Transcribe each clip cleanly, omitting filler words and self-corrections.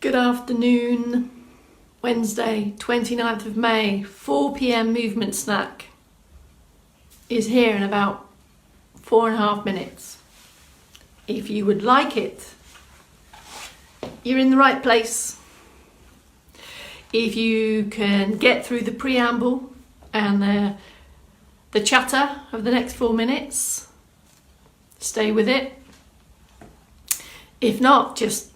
Good afternoon, Wednesday, 29th of May, 4 p.m. movement snack is here in about 4.5 minutes. If you would like it, you're in the right place. If you can get through the preamble and the chatter of the next 4 minutes, stay with it. If not, just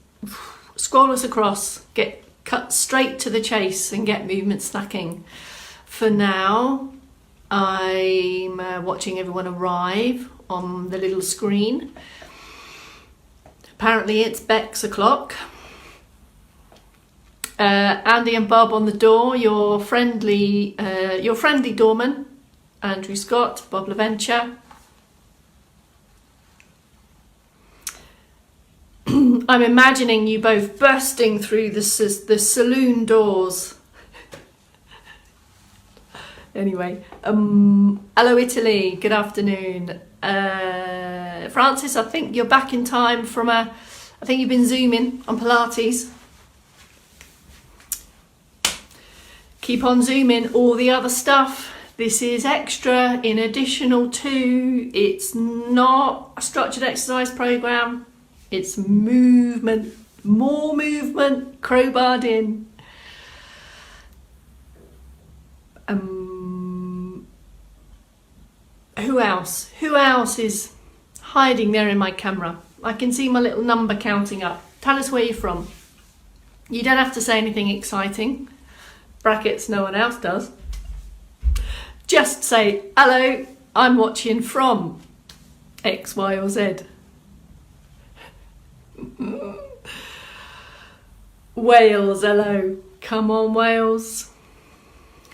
scroll us across, get cut straight to the chase and get movement snacking. For now, I'm watching everyone arrive on the little screen. Apparently it's Beck's o'clock. Andy and Bob on the door, your friendly doorman, Andrew Scott, Bob LaVenture. I'm imagining you both bursting through the saloon doors. Anyway, hello Italy, good afternoon. Francis, I think you're back in time from I think you've been Zooming on Pilates. Keep on Zooming all the other stuff. This is extra in additional to, it's not a structured exercise program. It's movement, more movement, crowbarred in. Who else? Who else is hiding there in my camera? I can see my little number counting up. Tell us where you're from. You don't have to say anything exciting. Brackets, no one else does. Just say, hello, I'm watching from X, Y or Z. Wales, hello. Come on, Wales.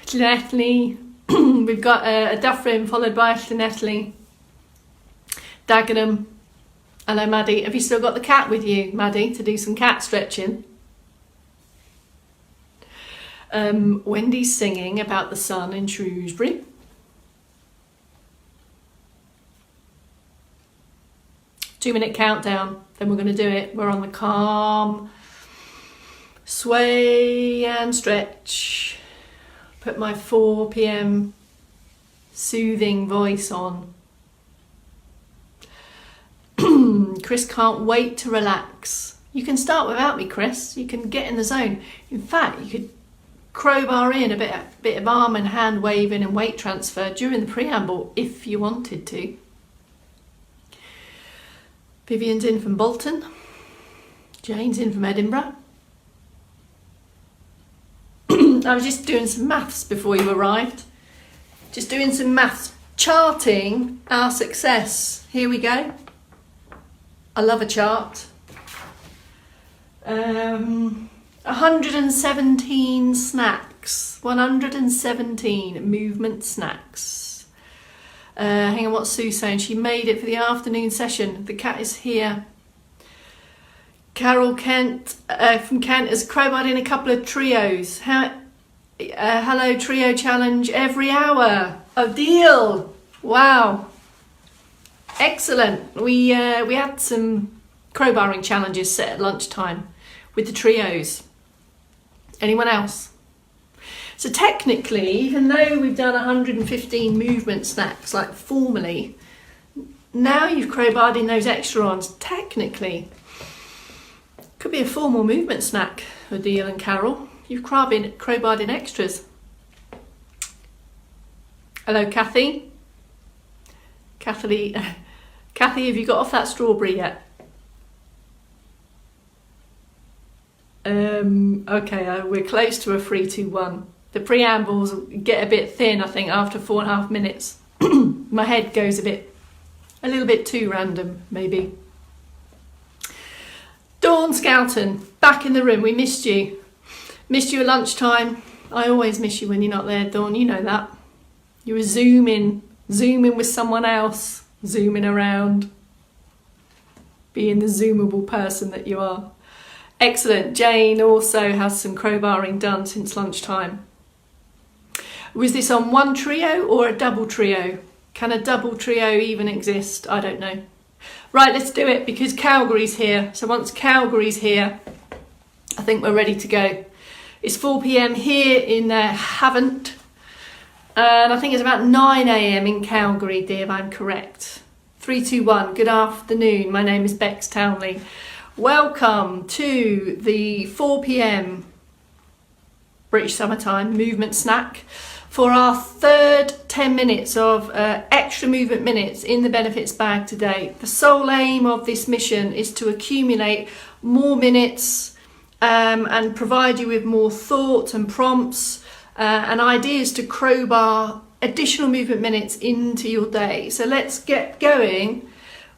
Llanelli. We've got a Dufferin followed by Llanelli. Dagenham. Hello, Maddie. Have you still got the cat with you, Maddie, to do some cat stretching? Wendy's singing about the sun in Shrewsbury. 2-minute countdown, then we're going to do it. We're on the calm, sway and stretch. Put my 4 p.m. soothing voice on. Chris can't wait to relax. You can start without me, Chris. You can get in the zone. In fact, you could crowbar in a bit of arm and hand waving and weight transfer during the preamble if you wanted to. Vivian's in from Bolton. Jane's in from Edinburgh. I was just doing some maths before you arrived. Just doing some maths, charting our success. Here we go. I love a chart. 117 snacks. 117 movement snacks. Hang on, what's Sue saying? She made it for the afternoon session. The cat is here. Carol Kent from Kent has crowbarred in a couple of trios. Hello, trio challenge every hour. Oh, deal. Wow. Excellent. We had some crowbarring challenges set at lunchtime with the trios. Anyone else? So technically, even though we've done 115 movement snacks, like formally, now you've crowbarred in those extra ones, technically, could be a formal movement snack, Adele and Carol. You've crowbarred in extras. Hello, Kathy. Kathy, have you got off that strawberry yet? Okay, we're close to a 3, 2, 1. The preambles get a bit thin, I think, after 4.5 minutes. My head goes a little bit too random, maybe. Dawn Scouten, back in the room. We missed you. Missed you at lunchtime. I always miss you when you're not there, Dawn. You know that. You were zooming with someone else, zooming around, being the zoomable person that you are. Excellent. Jane also has some crowbarring done since lunchtime. Was this on one trio or a double trio? Can a double trio even exist? I don't know. Right, let's do it because Calgary's here. So once Calgary's here, I think we're ready to go. It's 4 p.m. here in Havant, and I think it's about 9 a.m. in Calgary, dear, if I'm correct. 3, 2, 1, good afternoon. My name is Bex Townley. Welcome to the 4 p.m. British summertime movement snack for our third 10 minutes of extra movement minutes in the benefits bag today. The sole aim of this mission is to accumulate more minutes and provide you with more thought and prompts and ideas to crowbar additional movement minutes into your day. So let's get going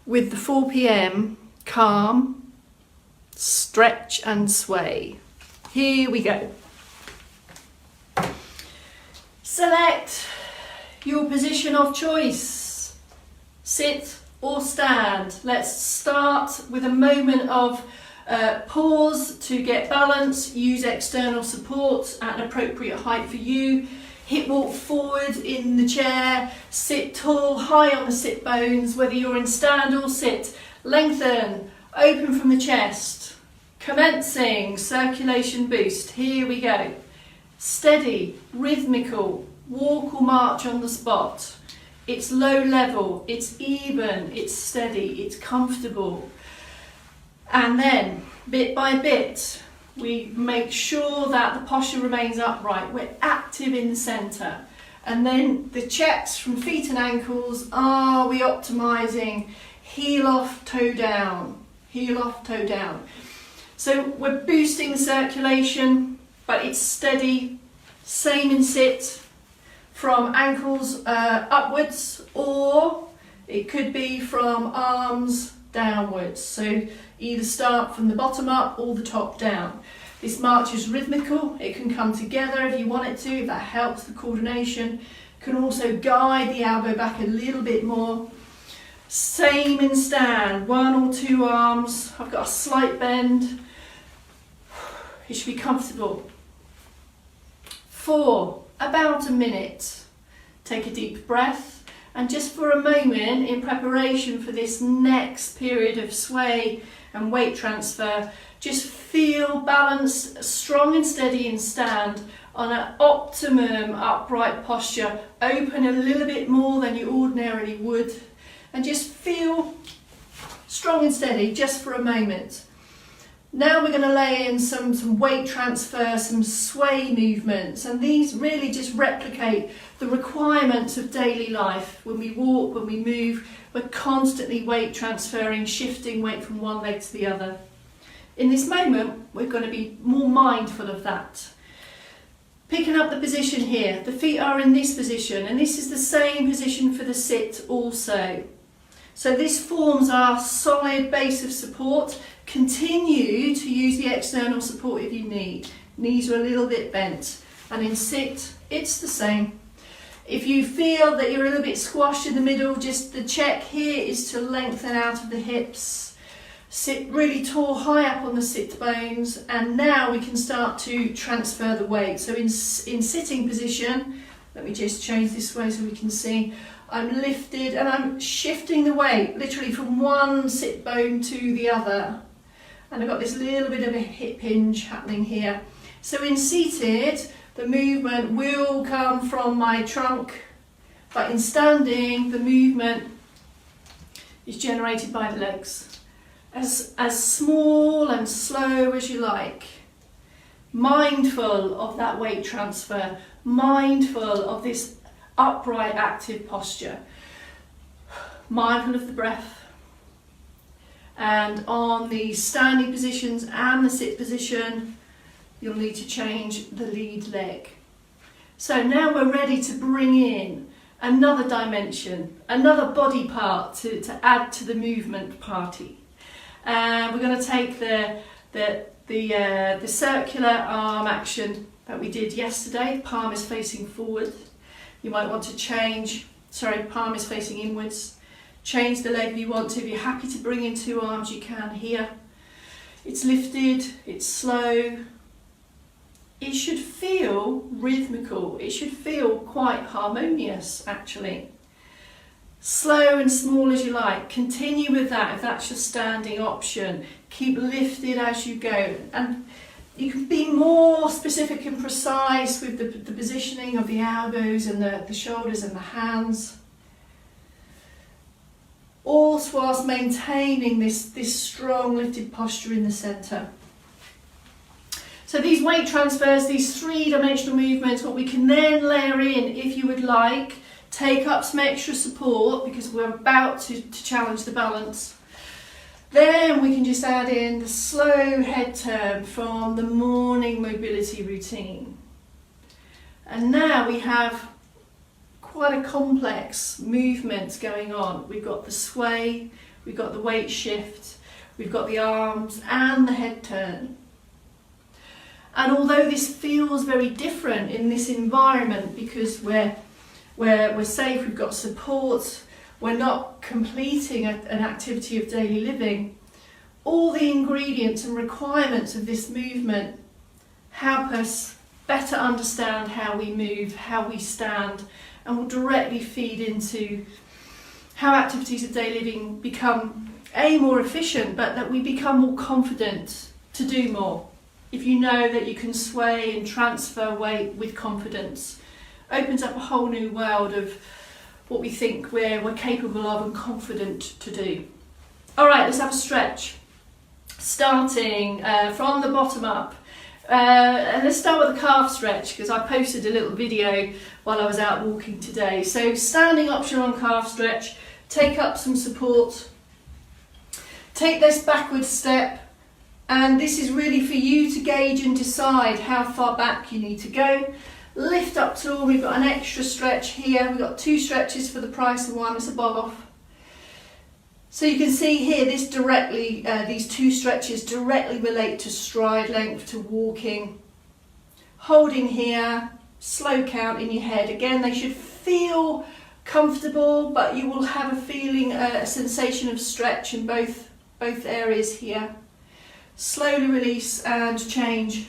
with the 4 p.m. calm, stretch and sway. Here we go. Select your position of choice, sit or stand. Let's start with a moment of pause to get balance. Use external support at an appropriate height for you. Hip walk forward in the chair, sit tall, high on the sit bones, whether you're in stand or sit. Lengthen, open from the chest. Commencing circulation boost. Here we go. Steady, rhythmical, walk or march on the spot. It's low level, it's even, it's steady, it's comfortable. And then, bit by bit, we make sure that the posture remains upright. We're active in the centre. And then the checks from feet and ankles, are we optimising? Heel off, toe down. Heel off, toe down. So we're boosting the circulation, but it's steady. Same in sit, from ankles upwards, or it could be from arms downwards. So either start from the bottom up or the top down. This march is rhythmical. It can come together if you want it to, if that helps the coordination. Can also guide the elbow back a little bit more. Same in stand, 1 or 2 arms. I've got a slight bend. It should be comfortable. 4, about a minute. Take a deep breath. And just for a moment, in preparation for this next period of sway and weight transfer, just feel balanced, strong and steady in stand on an optimum upright posture. Open a little bit more than you ordinarily would. And just feel strong and steady just for a moment. Now we're going to lay in some weight transfer, some sway movements, and these really just replicate the requirements of daily life. When we walk, when we move, we're constantly weight transferring, shifting weight from one leg to the other. In this moment, we're going to be more mindful of that. Picking up the position here, the feet are in this position, and this is the same position for the sit also. So this forms our solid base of support. Continue to use the external support if you need. Knees are a little bit bent. And in sit, it's the same. If you feel that you're a little bit squashed in the middle, just the check here is to lengthen out of the hips. Sit really tall, high up on the sit bones. And now we can start to transfer the weight. So in sitting position, let me just change this way so we can see. I'm lifted and I'm shifting the weight literally from one sit bone to the other. And I've got this little bit of a hip hinge happening here. So in seated, the movement will come from my trunk, but in standing, the movement is generated by the legs. As small and slow as you like. Mindful of that weight transfer, mindful of this upright active posture, mindful of the breath. And on the standing positions and the sit position, you'll need to change the lead leg. So now we're ready to bring in another dimension, another body part to add to the movement party. And we're going to take the circular arm action that we did yesterday. Palm is facing forward. You might want to change, palm is facing inwards. Change the leg if you want to. If you're happy to bring in 2 arms, you can here. It's lifted, it's slow. It should feel rhythmical. It should feel quite harmonious, actually. Slow and small as you like. Continue with that if that's your standing option. Keep lifted as you go. And You can be more specific and precise with the positioning of the elbows and the shoulders and the hands. All whilst maintaining this strong lifted posture in the centre. So these weight transfers, these three-dimensional movements, what we can then layer in, if you would like, take up some extra support because we're about to challenge the balance. Then we can just add in the slow head turn from the morning mobility routine. And now we have quite a complex movement going on. We've got the sway, we've got the weight shift, we've got the arms and the head turn. And although this feels very different in this environment because we're safe, we've got support, we're not completing an activity of daily living, all the ingredients and requirements of this movement help us better understand how we move, how we stand, and will directly feed into how activities of daily living become more efficient, but that we become more confident to do more. If you know that you can sway and transfer weight with confidence, opens up a whole new world of what we think we're capable of and confident to do. All right, let's have a stretch. Starting from the bottom up. And let's start with the calf stretch because I posted a little video while I was out walking today. So standing option on calf stretch, take up some support, take this backward step, and this is really for you to gauge and decide how far back you need to go. Lift up tall, we've got an extra stretch here, we've got 2 stretches for the price of one, it's a bob off. So you can see here, this directly, these 2 stretches directly relate to stride length, to walking. Holding here, slow count in your head. Again, they should feel comfortable, but you will have a feeling, a sensation of stretch in both areas here. Slowly release and change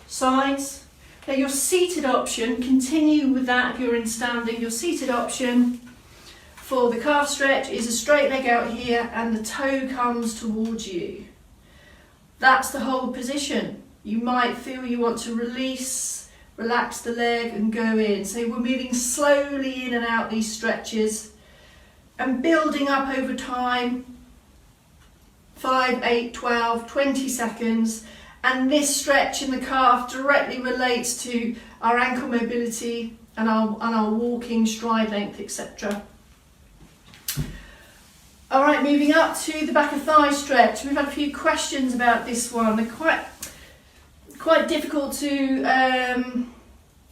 sides. Now your seated option, continue with that if you're in standing. Your seated option for the calf stretch is a straight leg out here and the toe comes towards you. That's the whole position. You might feel you want to release, relax the leg and go in. So we're moving slowly in and out these stretches and building up over time. 5, 8, 12, 20 seconds, and this stretch in the calf directly relates to our ankle mobility and our walking, stride length, etc. All right, moving up to the back of thigh stretch. We've had a few questions about this one. They're quite difficult to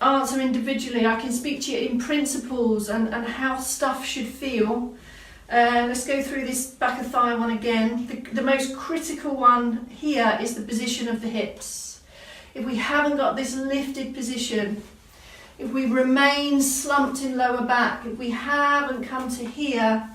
answer individually. I can speak to you in principles and how stuff should feel. Let's go through this back of thigh one again. The most critical one here is the position of the hips. If we haven't got this lifted position, if we remain slumped in lower back, if we haven't come to here,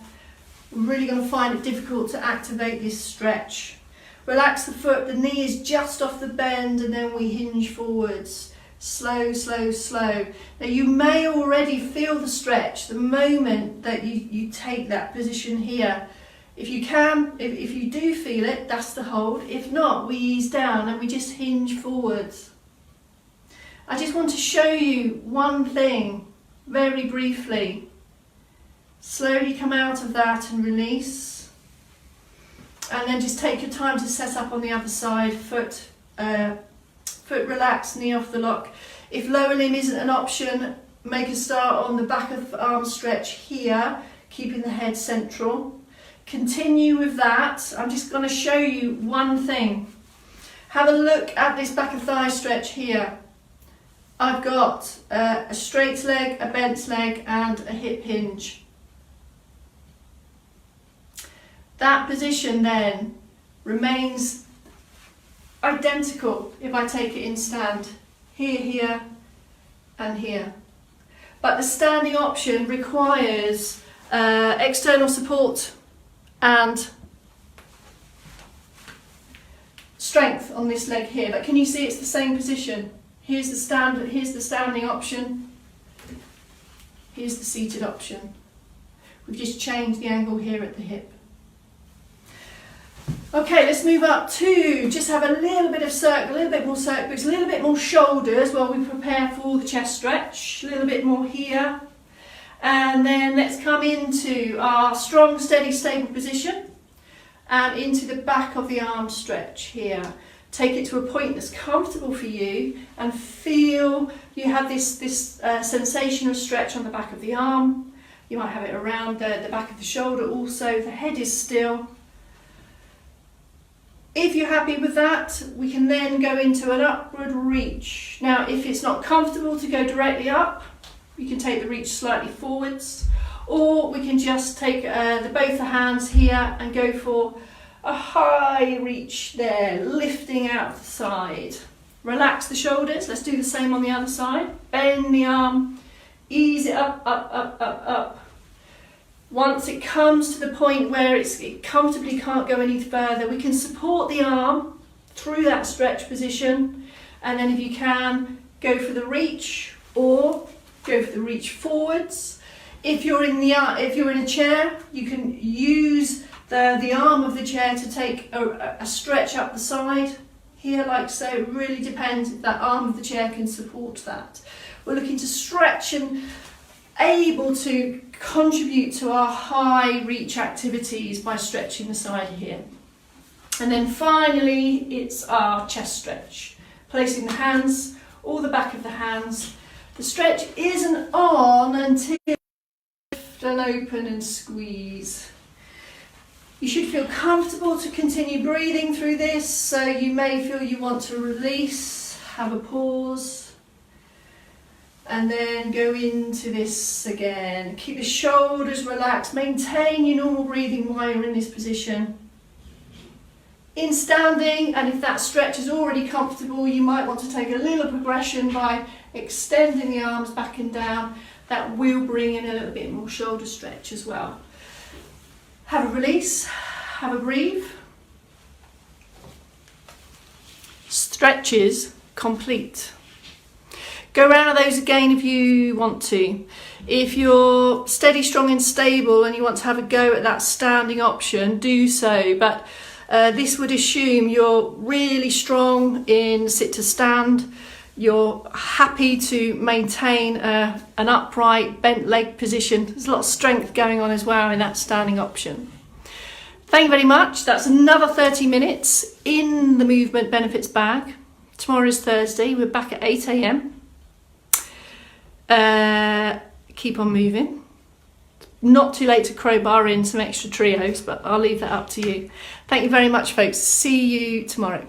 we're really going to find it difficult to activate this stretch. Relax the foot, the knee is just off the bend and then we hinge forwards. Slow, slow, slow. Now you may already feel the stretch the moment that you take that position here. If you can, if you do feel it, that's the hold. If not, we ease down and we just hinge forwards. I just want to show you one thing very briefly. Slowly come out of that and release. And then just take your time to set up on the other side, foot relaxed, knee off the lock. If lower limb isn't an option, make a start on the back of the arm stretch here, keeping the head central. Continue with that. I'm just going to show you one thing. Have a look at this back of thigh stretch here. I've got a straight leg, a bent leg and a hip hinge. That position then remains identical if I take it in stand. Here, here and here. But the standing option requires external support and strength on this leg here. But can you see it's the same position? Here's the standing option. Here's the seated option. We've just changed the angle here at the hip. Okay, let's move up to just have a little bit of circle, a little bit more circles, a little bit more shoulders while we prepare for the chest stretch. A little bit more here. And then let's come into our strong, steady, stable position and into the back of the arm stretch here. Take it to a point that's comfortable for you and feel you have this sensation of stretch on the back of the arm. You might have it around the back of the shoulder also. The head is still. If you're happy with that, we can then go into an upward reach. Now, if it's not comfortable to go directly up, we can take the reach slightly forwards, or we can just take both the hands here and go for a high reach there, lifting out the side. Relax the shoulders. Let's do the same on the other side. Bend the arm, ease it up, up, up, up, up. Once it comes to the point where it comfortably can't go any further, we can support the arm through that stretch position, and then if you can, go for the reach or go for the reach forwards. If you're in a chair, you can use the arm of the chair to take a stretch up the side here, like so. It really depends if that arm of the chair can support that. We're looking to stretch and able to contribute to our high reach activities by stretching the side here. And then finally, it's our chest stretch. Placing the hands, or the back of the hands. The stretch isn't on until you lift and open and squeeze. You should feel comfortable to continue breathing through this, so you may feel you want to release, have a pause, and then go into this again. Keep the shoulders relaxed, maintain your normal breathing while you're in this position. In standing, and if that stretch is already comfortable, you might want to take a little progression by extending the arms back and down. That will bring in a little bit more shoulder stretch as well. Have a release, have a breathe. Stretches complete. Go around those again if you want to. If you're steady, strong and stable and you want to have a go at that standing option, do so. But this would assume you're really strong in sit to stand. You're happy to maintain an upright, bent leg position. There's a lot of strength going on as well in that standing option. Thank you very much. That's another 30 minutes in the movement benefits bag. Tomorrow is Thursday. We're back at 8 a.m. Keep on moving. Not too late to crowbar in some extra trios, but I'll leave that up to you. Thank you very much, folks. See you tomorrow.